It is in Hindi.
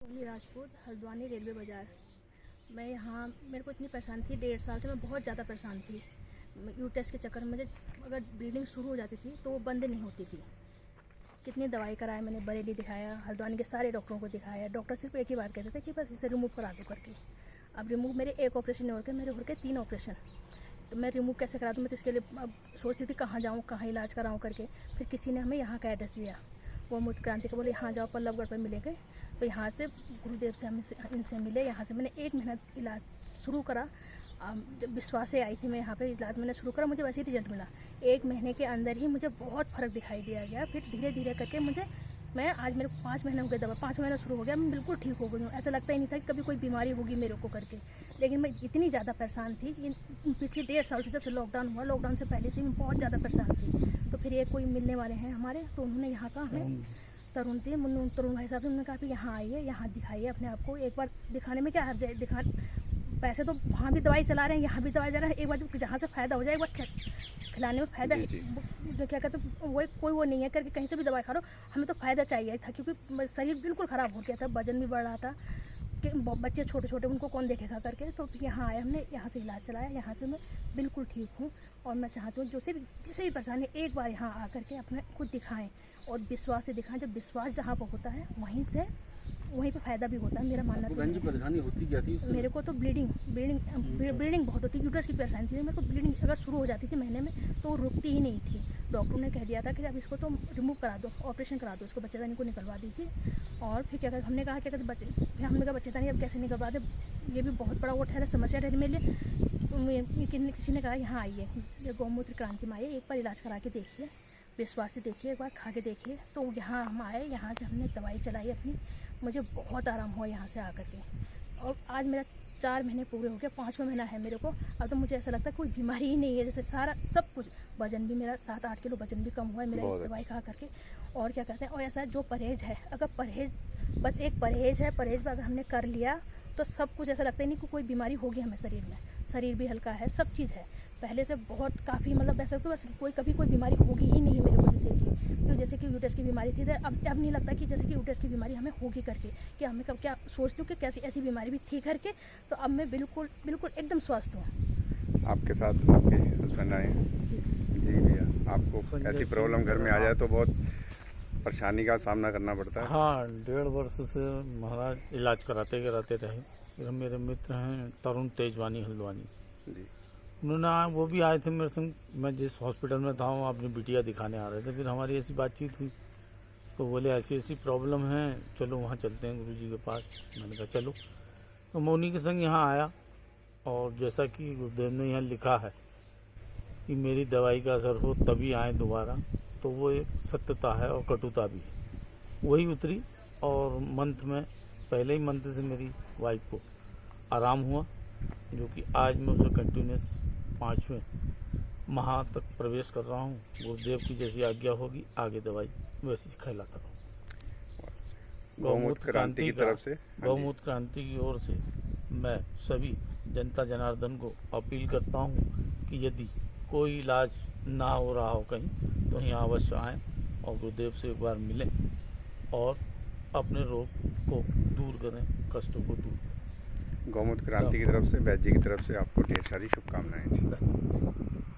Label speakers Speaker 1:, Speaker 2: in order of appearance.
Speaker 1: सोनी राजपूत, हल्द्वानी रेलवे बाज़ार। मैं यहाँ मेरे को इतनी परेशान थी, 1.5 साल से मैं बहुत ज़्यादा परेशान थी। यूटेस के चक्कर में मुझे अगर ब्लीडिंग शुरू हो जाती थी तो वो बंद नहीं होती थी। कितनी दवाई कराया मैंने, बरेली दिखाया, हल्द्वानी के सारे डॉक्टरों को दिखाया। डॉक्टर सिर्फ एक ही बात कहते थे कि बस इसे रिमूव करा दो करके। अब रिमूव मेरे एक ऑपरेशन नहीं हो के, मेरे हो के 3 ऑपरेशन। तो मैं रिमूव कैसे करा दूँ? मैं तो इसके लिए अब सोचती थी कहाँ जाऊँ, कहाँ इलाज कराऊँ करके। फिर किसी ने हमें यहाँ का एड्रेस दिया, गौमूत्र क्रांति का, बोले यहाँ जाओ, पल्लवगढ़ पर मिलेंगे। तो यहाँ से गुरुदेव से हम इनसे मिले। यहाँ से मैंने 1 महीना इलाज शुरू करा। जब विश्वास से आई थी मैं यहाँ पे, इलाज मैंने शुरू करा, मुझे वैसे ही रिजल्ट मिला। 1 महीने के अंदर ही मुझे बहुत फ़र्क दिखाई दिया गया। फिर धीरे धीरे करके मैं आज मेरे 5 महीने हो गए, दवा 5 महीना शुरू हो गया, मैं बिल्कुल ठीक हो गई हूँ। ऐसा लगता ही नहीं था कि कभी कोई बीमारी होगी मेरे को करके। लेकिन मैं इतनी ज़्यादा परेशान थी कि पिछले 1.5 साल से, जब से लॉकडाउन हुआ, लॉकडाउन से पहले से मैं बहुत ज़्यादा परेशान थी। तो फिर ये कोई मिलने वाले हैं हमारे, तो उन्होंने यहाँ का हमें तरुण भाई साहब ने उन्होंने कहा कि यहाँ आइए, यहाँ दिखाइए अपने आप को। एक बार दिखाने में क्या हर्ज है? पैसे तो वहाँ भी दवाई चला रहे हैं, यहाँ भी दवाई चला रहे हैं। एक बार जब जहाँ से फ़ायदा हो जाए, एक बार खिलाने में फ़ायदा जो क्या कहते हैं, वो कोई वो नहीं है करके कहीं से भी दवाई खा लो। हमें तो फ़ायदा चाहिए था, क्योंकि शरीर बिल्कुल ख़राब हो गया था, वजन भी बढ़ रहा था कि बच्चे छोटे छोटे, उनको कौन देखेगा करके। तो यहाँ आए, हमने यहाँ से इलाज चलाया, यहाँ से मैं बिल्कुल ठीक हूँ। और मैं चाहती हूँ जो सिर्फ जिसे भी परेशानी, एक बार यहाँ आकर के अपने खुद दिखाएं और विश्वास से दिखाएं। जब विश्वास जहाँ पर होता है वहीं पे फ़ायदा भी होता है, मेरा मानना। तो
Speaker 2: परेशानी होती क्या थी?
Speaker 1: मेरे को तो ब्लीडिंग बहुत होती, यूट्रस की परेशानी थी। मेरे को ब्लीडिंग अगर शुरू हो जाती थी महीने में तो वो रुकती ही नहीं थी। डॉक्टर ने कह दिया था कि अब इसको तो रिमूव करा दो, ऑपरेशन करा दो, इसको बच्चेदानी को निकलवा दीजिए। और फिर क्या कहते, हमने कहा क्या कहते फिर हमने कहा बच्चेदानी अब कैसे निकलवा दे, ये भी बहुत बड़ा वो ठहरा समस्या ठहरी मेरे लिए। किसी ने कहा यहाँ आइए, गौमूत्र क्रांति में आइए, एक बार इलाज करा के देखिए, विश्वास से देखिए, एक बार खा के देखिए। तो यहाँ हम आए, यहाँ से हमने दवाई चलाई अपनी, मुझे बहुत आराम हुआ यहाँ से आकर के। और आज मेरा 4 महीने पूरे हो गए, 5वां महीना है मेरे को। अब तो मुझे ऐसा लगता है कोई बीमारी ही नहीं है, जैसे सारा सब कुछ। वजन भी मेरा 7-8 किलो वजन भी कम हुआ है मेरा दवाई खा करके। और क्या कहते हैं, और ऐसा जो परहेज़ है, अगर परहेज़ बस एक परहेज़ है, परहेज़ अगर हमने कर लिया तो सब कुछ ऐसा लगता ही नहीं कि कोई बीमारी होगी हमें शरीर में। शरीर भी हल्का है, सब चीज़ है पहले से बहुत काफ़ी, मतलब ऐसा तो बस कभी कोई बीमारी होगी ही नहीं मेरे को। जैसे कि यूट्रस की बीमारी थी, अब नहीं लगता कि जैसे कि यूट्रस की बीमारी हमें होगी करके, कि हमें कब क्या सोचती हूँ कि कैसी ऐसी बीमारी भी थी करके। तो अब मैं बिल्कुल एकदम स्वस्थ हूँ।
Speaker 3: आपके साथ आपके हस्बैंड आए हैं जी भैया, आपको ऐसी प्रॉब्लम घर में आ जाए तो बहुत परेशानी का सामना करना पड़ता है।
Speaker 2: हाँ, 1.5 वर्ष से महाराज इलाज कराते रहे। फिर मेरे मित्र हैं तरुण तेजवानी हल्द्वानी
Speaker 3: जी,
Speaker 2: उन्होंने वो भी आए थे मेरे संग। मैं जिस हॉस्पिटल में था वहाँ अपनी बिटिया दिखाने आ रहे थे। फिर हमारी ऐसी बातचीत हुई तो बोले ऐसी प्रॉब्लम है, चलो वहाँ चलते हैं गुरुजी के पास। मैंने कहा चलो। तो मैं उन्हीं के संग यहाँ आया, और जैसा कि गुरुदेव ने यहाँ लिखा है कि मेरी दवाई का असर हो तभी आए दोबारा, तो वो एक सत्यता है और कटुता भी है, वही उतरी। और मंथ में पहले ही मंथ से मेरी वाइफ को आराम हुआ, जो कि आज मैं उसे कंटिन्यूस 5वें माह तक प्रवेश कर रहा हूँ। गुरुदेव की जैसी आज्ञा होगी आगे दवाई वैसी खिलाता रहूँ।
Speaker 3: गौमूत्र क्रांति की तरफ से,
Speaker 2: गौमूत्र क्रांति की ओर से मैं सभी जनता जनार्दन को अपील करता हूँ कि यदि कोई इलाज ना हो रहा हो कहीं तो यहाँ अवश्य आएँ और गुरुदेव से एक बार मिलें और अपने रोग को दूर करें, कष्टों को दूर करें।
Speaker 3: गौमूत्र क्रांति की तरफ से, वैद्य जी की तरफ से आपको ढेर सारी शुभकामनाएं।